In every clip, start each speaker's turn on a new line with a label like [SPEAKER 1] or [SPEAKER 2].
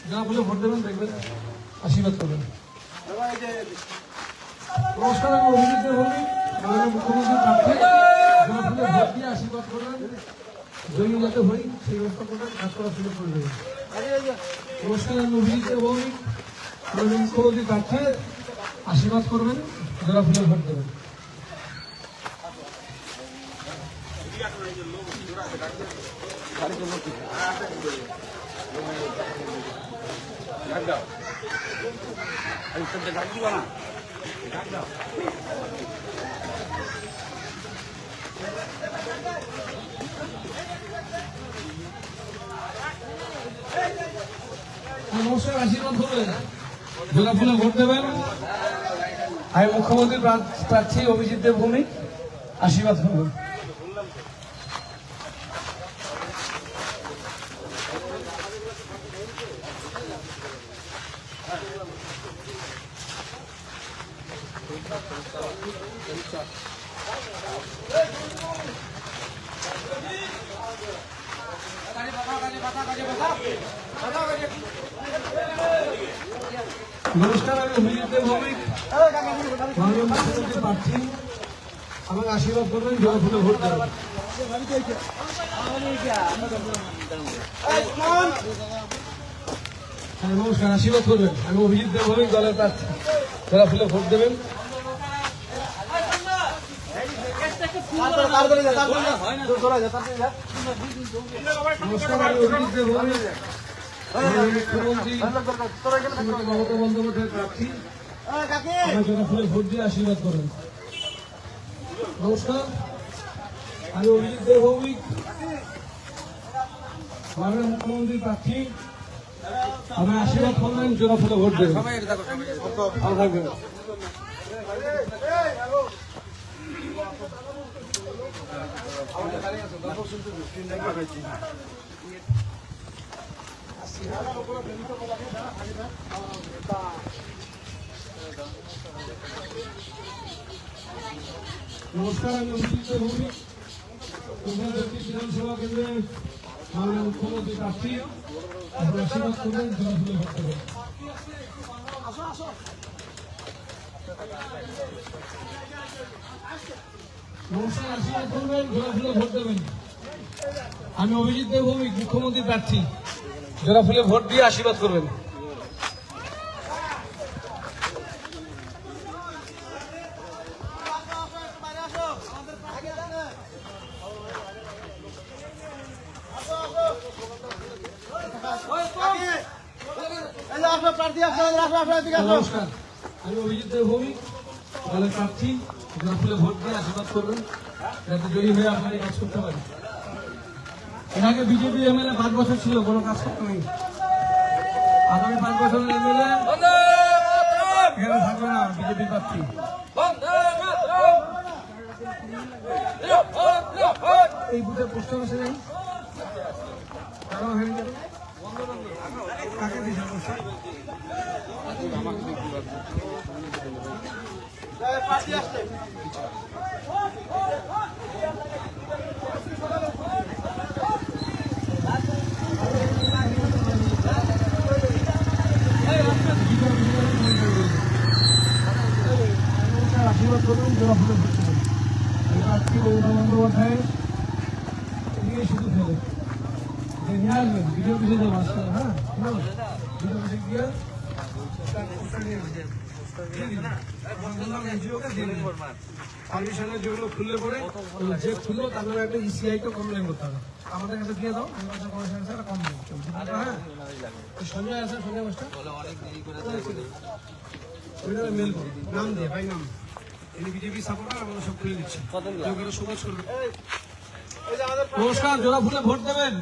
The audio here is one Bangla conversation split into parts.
[SPEAKER 1] যারা বলে ভোট দেবেন দেখবেন, আশীর্বাদ করবেন। নমস্কার, আমি অভিজিৎ দেবভৌমিক, মাননীয় মুখ্যমন্ত্রী প্রার্থী। যারা বলে ভোট দিয়ে আশীর্বাদ করবেন, জয়ী যাতে হই সেই ব্যবস্থা করবেন, কাজ করার সুযোগ করে দেবেন। নমস্কার, আমি অভিজিৎ দেবভৌমিক, মাননীয় মুখ্যমন্ত্রী প্রার্থী। আশীর্বাদ করবেন, যারা বলে ভোট দেবেন। নমস্কার, আশীর্বাদ করবেন, যারা ফুলে ভোট দেবেন। আমি মুখ্যমন্ত্রী প্রার্থী অভিজিৎ দেবভৌমিক, আশীর্বাদ করবেন। নমস্কার, আমি অভিজিৎ দেবভৌমিক, মাননীয় মুখ্যমন্ত্রী প্রার্থী। আমাকে আশীর্বাদ করবেন, যারা ফুলে ভোট দেবেন। নমস্কার, আশীর্বাদ করবেন। আমি অভিজিৎ দেবভৌমিক, দলের প্রার্থী। যারা ফুলে ভোট দেবেন। নমস্কার, আমি অভিজিৎ দেবভৌমিক, মুখ্যমন্ত্রী মমতা বন্দ্যোপাধ্যায়ের প্রার্থী। আমার যারা ফুলে ভোট দিয়ে আশীর্বাদ করেন। নমস্কার, আমি অভিজিৎ দেবভৌমিক, মাননীয় মুখ্যমন্ত্রী প্রার্থী। আমার আশীর্বাদ করবেন, যারা ফুলে ভোট দেবেন। ভালো থাকবেন। নমস্কার, আমি অভিজিৎ দেবভৌমিক, বিধানসভা কেন্দ্রে মাননীয় মুখ্যমন্ত্রী প্রার্থী। আপনার আশীর্বাদ করবেন, যারা ফুলে ভোট দেবেন। নমস্কার, আশীর্বাদ করবেন, যারা ফুলে ভোট দেবেন। আমি অভিজিৎ দেবভৌমিক, মুখ্যমন্ত্রী প্রার্থী। যারা ফুলে ভোট দিয়ে আশীর্বাদ করবেন। নমস্কার, আমি অভিজিৎ দেবভৌমিক, দলের প্রার্থী। যারা ফুলে ভোট দিয়ে আশীর্বাদ করবেন, যাতে জয়ী হয়ে আপনারা কাজ করতে পারেন। এর আগে বিজেপি এমএলএ 5 বছর ছিল, কোনো কাজ করতে নেই। আগামী 5 বছরের এমএলএ এখানে থাকবে না, বিজেপি প্রার্থী। এই বুথে পোস্টার আছে নেই, কাকে দিয়েছে পোস্টার? আশীর্বাদ করবেন, যারা ফুলে ভোট দেবেন। এই প্রার্থী মমতা বন্দ্যোপাধ্যায় এদিকে শুধু ফেলে নিয়ে আসবেন, ভিডিও পিছিয়ে যাবো আসলে। হ্যাঁ, ভিডিও পিছিয়ে গিয়ে পারমিশনের যেগুলো খুললে পরে যে খুললো তার নামে একটা ইসিআই কে কমপ্লেন করতে হবে। আমাদের কাছে দিয়ে দাও, নির্বাচন কমিশনের কাছে একটা কমপ্লেন। হ্যাঁ, সঞ্জয় আছে, সঞ্জয় মাস্টার মেল করো, নাম দিয়ে ভাই নাম। ইনি বিজেপি সাপোর্টার, আমরা সব খুলে দিচ্ছি। সমাজ করবে। নমস্কার, যারা ফুলে ভোট দেবেন।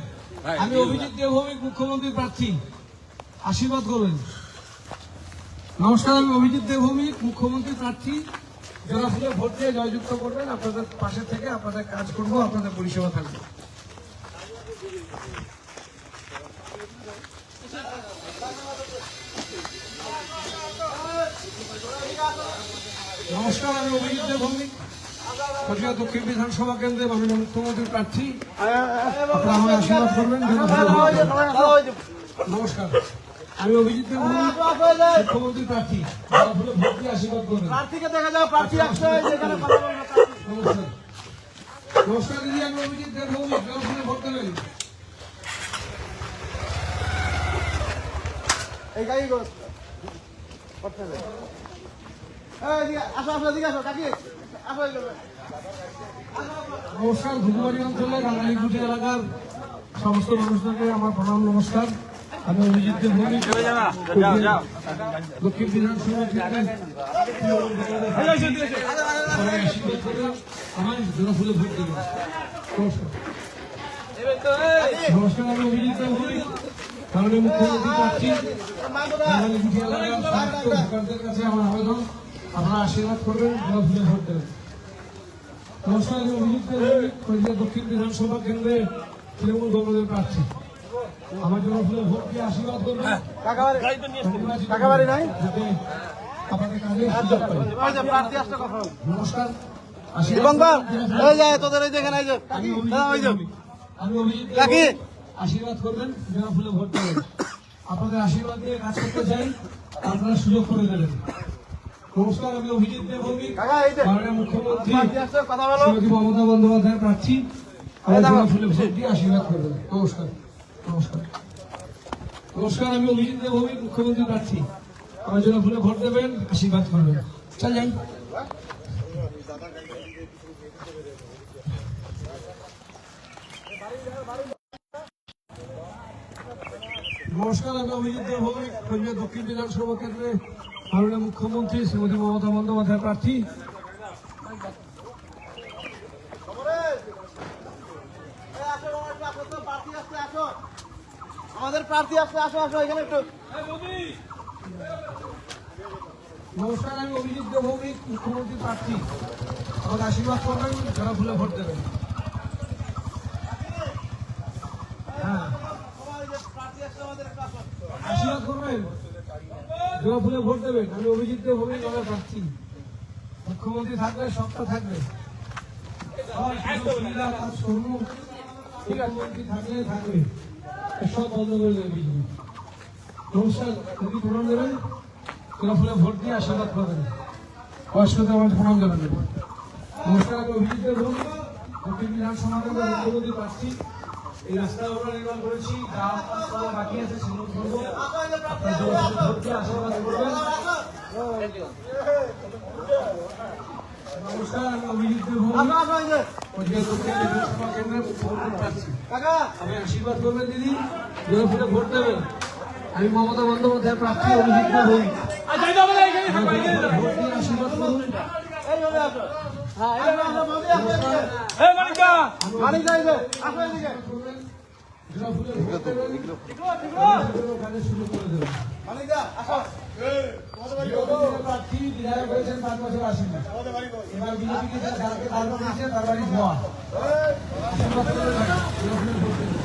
[SPEAKER 1] আমি অভিজিৎ দেবভৌমিক, মুখ্যমন্ত্রী প্রার্থী। আশীর্বাদ করবেন। নমস্কার, আমি অভিজিৎ দেবভৌমিক, মুখ্যমন্ত্রী প্রার্থী। যারা ফুলে ভোট দিয়ে জয়যুক্ত করবেন, আপনাদের পাশে থেকে আপনাদের কাজ করবো, আপনাদের পরিষেবা থাকবে। নমস্কার, আমি অভিজিৎ দেবভৌমিক, কটিয়া দক্ষিণ বিধানসভা কেন্দ্রে মাননীয় মুখ্যমন্ত্রী প্রার্থী। আপনারা আমাকে আশীর্বাদ করবেন। নমস্কার, আমি অভিজিৎ মুখ্যমন্ত্রী প্রার্থী জোড়াফুলে ভোট দিয়ে আশীর্বাদ করবেন।
[SPEAKER 2] প্রার্থীকে দেখা যাও, প্রার্থী আসছে, যেখানে কথা বলবো না।
[SPEAKER 1] নমস্কার নমস্কার দিদি, আমি অভিজিৎ ভৌমিক জোড়াফুলে ভোট দেবেন।
[SPEAKER 2] এই গাড়ি করতে হবে। আসো আসো, এদিকে আসো, কাকি আসো।
[SPEAKER 1] নমস্কার, ধুবুবাড়ি অঞ্চলের রাঙালিগুটি এলাকার সমস্ত মানুষদেরকে আমার প্রণাম নমস্কার। আমি অভিজিৎ ভৌমিক দক্ষিণ বিধানসভা সবাই আশীর্বাদ করে আমার জোড়াফুলে ভোট দেবেন। নমস্কার নমস্কার, আমি অভিজিৎ ভৌমিক মাননীয় মুখ্যমন্ত্রী প্রার্থী রাঙালিগুটি এলাকার সমস্ত ভোটারদের কাছে আমার আবেদন, আপনারা আশীর্বাদ করবেন, জোড়াফুলে ভোট দেবেন। নমস্কার, আমি অভিজিৎ ভৌমিক দক্ষিণ বিধানসভা কেন্দ্রে তৃণমূল কংগ্রেসের প্রার্থী। আমার জোড়াফুলে ভোট দিয়ে আশীর্বাদ করবেন।
[SPEAKER 2] টাকাবাড়ি নাই,
[SPEAKER 1] আপনাদের কাজে সুযোগ পাই।
[SPEAKER 2] প্রার্থী আসতে কথা বল।
[SPEAKER 1] নমস্কার,
[SPEAKER 2] এই যায় তোদের এই যেখানে এই যে
[SPEAKER 1] আমি অভিজিৎ
[SPEAKER 2] কাকি
[SPEAKER 1] আশীর্বাদ করবেন, জোড়াফুলে ভোট দেবেন। আপনাদের আশীর্বাদ দিয়ে কাজ করতে চাই, আপনারা সুযোগ করে দেবেন। নমস্কার, আমি অভিজিৎ ভৌমিক
[SPEAKER 2] কাকা এই যে
[SPEAKER 1] মাননীয় মুখ্যমন্ত্রী
[SPEAKER 2] প্রার্থী আসতে কথা বলো।
[SPEAKER 1] শ্রীমতী মমতা বন্দ্যোপাধ্যায়ের প্রার্থী। আমার জোড়াফুলে ভোট দিয়ে আশীর্বাদ করবেন। নমস্কার নমস্কার নমস্কার, আমি অভিজিৎ ভৌমিক মুখ্যমন্ত্রী প্রার্থী। আমার জোড়াফুলে ভোট দেবেন, আশীর্বাদ করবেন। চল যাই। নমস্কার, আমি অভিজিৎ ভৌমিক কোচবিহার দক্ষিণ বিধানসভা কেন্দ্রে মাননীয় মুখ্যমন্ত্রী শ্রীমতী মমতা বন্দ্যোপাধ্যায়ের প্রার্থী।
[SPEAKER 2] আমাদের প্রার্থী আসছে, আসো আসো এখানে একটু।
[SPEAKER 1] নমস্কার, আমি অভিজিৎ ভৌমিক মুখ্যমন্ত্রী প্রার্থী। আমাকে আশীর্বাদ করবেন, জোড়াফুলে ভোট দেবেন। হ্যাঁ,
[SPEAKER 2] প্রার্থী আসছে আমাদের একটু আসো।
[SPEAKER 1] আশীর্বাদ করবেন, জোড়াফুলে ভোট দেবেন। আমি অভিজিৎ ভৌমিক আমার প্রার্থী। মুখ্যমন্ত্রী থাকবে, সবটা থাকবে। ঠিক আছে, মুখ্যমন্ত্রী থাকলে থাকবে, সব বন্ধ করে দেবে বিজেপি। নমস্কার, যদি প্রণাম দেবেন, জোড়াফুলে ভোট দিয়ে আশীর্বাদ করবেন। বয়স্কদের আমার প্রণাম জানাবেন। নমস্কার, আমি অভিজিৎ ভৌমিক দক্ষিণ বিধানসভা কেন্দ্রের মুখ্যমন্ত্রী প্রার্থী। এই রাস্তা আমরা নির্মাণ করেছি, যা আপনার বাকি আছে সেগুলো করবো। আপনার জোড়াফুলে ভোট দিয়ে আশীর্বাদ করবেন। নমস্কার, আমি অভিজিৎ ভৌমিক
[SPEAKER 2] আসো আসো এই যে
[SPEAKER 1] কোচবিহার দক্ষিণ বিধানসভা কেন্দ্রের মুখ্যমন্ত্রী প্রার্থী।
[SPEAKER 2] কাকা
[SPEAKER 1] আমি আশীর্বাদ করবেন দিদি, জোড়াফুলে ভোট দেবেন। আমি মমতা বন্দ্যোপাধ্যায়ের প্রার্থী অভিজিৎ ভৌমিক। ভোট দিয়ে আশীর্বাদ করুন।
[SPEAKER 2] এইভাবে আসো। হ্যাঁ এইভাবে আসো, বৌদি আসো এদিকে। মানিক দা এই যে আসো এদিকে।
[SPEAKER 1] জোড়াফুলে ভোট দেবেন, কাজে শুরু করে দেবেন।
[SPEAKER 2] মানিক দা আসো।
[SPEAKER 1] বিরোধী প্রার্থী বিধায়ক হয়েছেন 5 বছর আসেনি। এবার বিজেপিকে যাকে দাঁড় দিয়েছে তার বাড়ি গোয়া। আশীর্বাদ করে থাকেন, জোড়াফুলে ভোট দেবেন।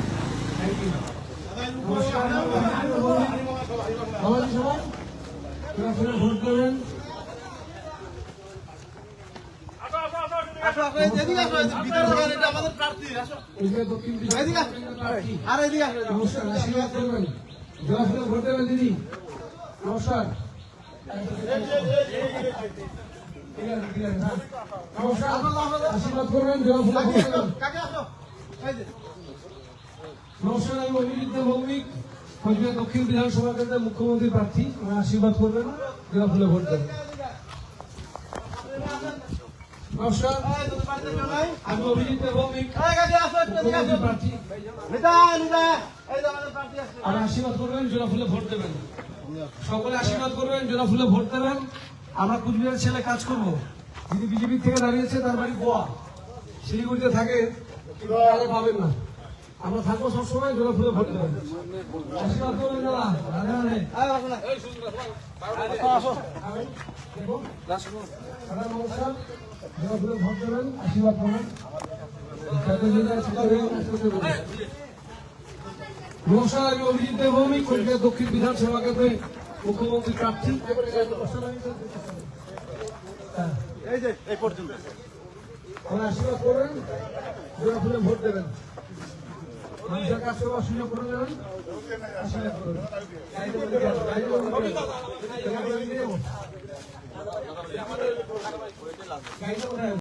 [SPEAKER 1] Thank you. নমস্কার, সবাই জোড়াফুলে ভোট দেবেন।
[SPEAKER 2] আসো আসো এই যে এদিকে আসো, এই যে ভিতরে ঢোকেন, এটা আমাদের প্রার্থী। আসো
[SPEAKER 1] কোচবিহার দক্ষিণ
[SPEAKER 2] এদিকে আসো।
[SPEAKER 1] প্রার্থী।
[SPEAKER 2] আর এদিকে আসো।
[SPEAKER 1] নমস্কার, আশীর্বাদ করবেন, জোড়াফুলে ভোট দেবেন দিদি। নমস্কার। নমস্কার, আশীর্বাদ করবেন, জোড়াফুলে ভোট দেবেন।
[SPEAKER 2] কাকা আসো এই যে
[SPEAKER 1] নমস্কার, আমি অভিজিৎ ভৌমিক কোচবিহার দক্ষিণ বিধানসভা কেন্দ্রের মুখ্যমন্ত্রী প্রার্থী। আমার আশীর্বাদ করবেন, জোড়াফুলে ভোট দেবেন। নমস্কার,
[SPEAKER 2] এই তোদের বাড়িতে কেউ নাই?
[SPEAKER 1] আমি অভিজিৎ ভৌমিক
[SPEAKER 2] এই কাকা আসো একটু এদিকে আসো।
[SPEAKER 1] মুখ্যমন্ত্রী প্রার্থী।
[SPEAKER 2] নিতা নিতা এই যে আমাদের প্রার্থী আসছে।
[SPEAKER 1] আমার আশীর্বাদ করবেন, জোড়াফুলে ভোট দেবেন। সকলে আশীর্বাদ করবেন, জোড়াফুলে ভোট দেবেন। আমরা কুচবিহারের ছেলে কাজ করব। যিনি বিজেপি থেকে দাঁড়িয়েছে তার বাড়ি গোয়া, শিলিগুড়িতে থাকে, তাহলে পাবেন না। আমরা থাকবো সবসময়, জোড়াফুলে ভোট দেবেন। আশীর্বাদ করবেন দাদা, রাধা রাধে।
[SPEAKER 2] এই আসো না। আসো আসো।
[SPEAKER 1] দাদা নমস্কার, জোড়াফুলে ভোট দেবেন, আশীর্বাদ করবেন। যাতে যেটা আছে সেটা করতে দেবেন। নমস্কার, আমি অভিজিৎ ভৌমিক কোচবিহার দক্ষিণ বিধানসভা কেন্দ্রে মুখ্যমন্ত্রী প্রার্থী। হ্যাঁ,
[SPEAKER 2] এই যে এই পর্যন্ত।
[SPEAKER 1] আমার আশীর্বাদ করবেন, জোড়াফুলে ভোট দেবেন। মানুষের কাজ করবার সুযোগ করে দেবেন আশীর্বাদ করুন গাড়িটা বলে দিয়ে যাবো। গাড়িটা কোথায়?